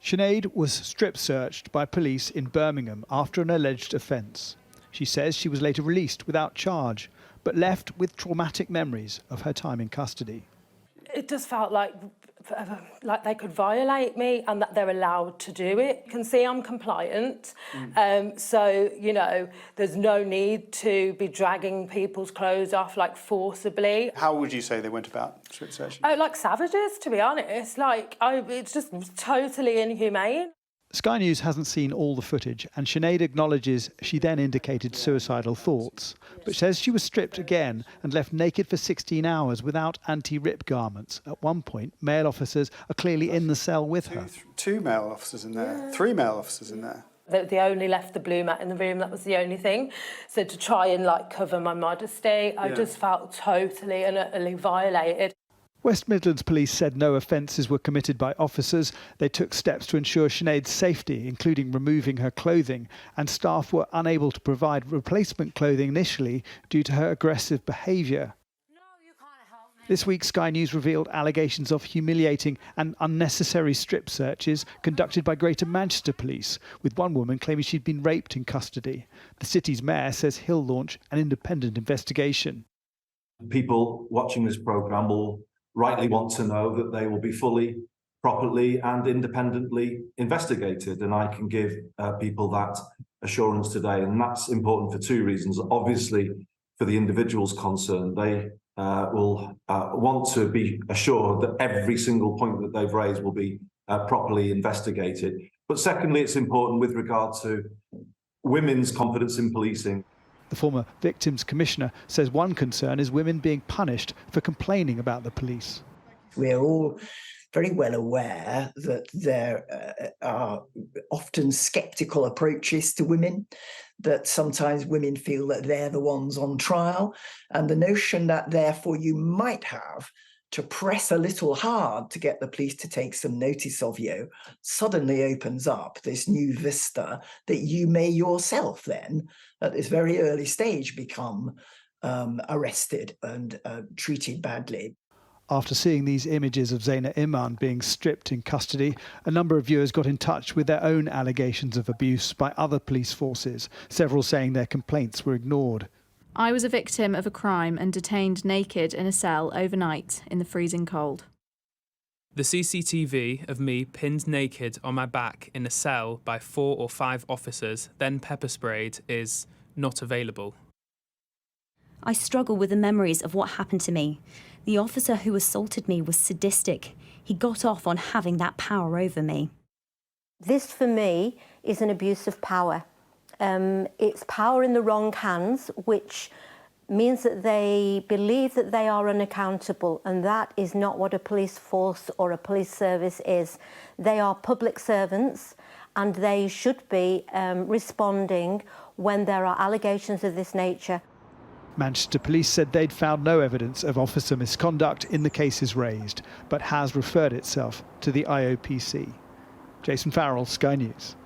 Sinead was strip-searched by police in Birmingham after an alleged offence. She says she was later released without charge, but left with traumatic memories of her time in custody. It just felt like they could violate me and that they're allowed to do it. You can see I'm compliant, so, you know, there's no need to be dragging people's clothes off, like, forcibly. How would you say they went about strip searching? Oh, like savages, to be honest. It's just totally inhumane. Sky News hasn't seen all the footage, and Sinead acknowledges she then indicated suicidal thoughts, but says she was stripped again and left naked for 16 hours without anti-rip garments. At one point, male officers are clearly in the cell with her. Two male officers in there, 3 male officers in there. They only left the blue mat in the room, that was the only thing. So to try and, like, cover my modesty, I just felt totally and utterly violated. West Midlands police said no offences were committed by officers. They took steps to ensure Sinead's safety, including removing her clothing, and staff were unable to provide replacement clothing initially due to her aggressive behaviour. This week, Sky News revealed allegations of humiliating and unnecessary strip searches conducted by Greater Manchester Police, with one woman claiming she'd been raped in custody. The city's mayor says he'll launch an independent investigation. People watching this programme will rightly want to know that they will be fully, properly and independently investigated. And I can give people that assurance today. And that's important for 2 reasons. Obviously, for the individuals concerned, they will want to be assured that every single point that they've raised will be properly investigated. But secondly, it's important with regard to women's confidence in policing. The former Victims Commissioner says one concern is women being punished for complaining about the police. We're all very well aware that there are often sceptical approaches to women, that sometimes women feel that they're the ones on trial, and the notion that therefore you might have to press a little hard to get the police to take some notice of you suddenly opens up this new vista that you may yourself then, at this very early stage, become arrested and treated badly. After seeing these images of Zaina Iman being stripped in custody, a number of viewers got in touch with their own allegations of abuse by other police forces, several saying their complaints were ignored. I was a victim of a crime and detained naked in a cell overnight in the freezing cold. The CCTV of me pinned naked on my back in a cell by 4 or 5 officers, then pepper sprayed, is not available. I struggle with the memories of what happened to me. The officer who assaulted me was sadistic. He got off on having that power over me. This, for me, is an abuse of power. It's power in the wrong hands, which means that they believe that they are unaccountable, and that is not what a police force or a police service is. They are public servants, and they should be responding when there are allegations of this nature. Manchester Police said they'd found no evidence of officer misconduct in the cases raised, but has referred itself to the IOPC. Jason Farrell, Sky News.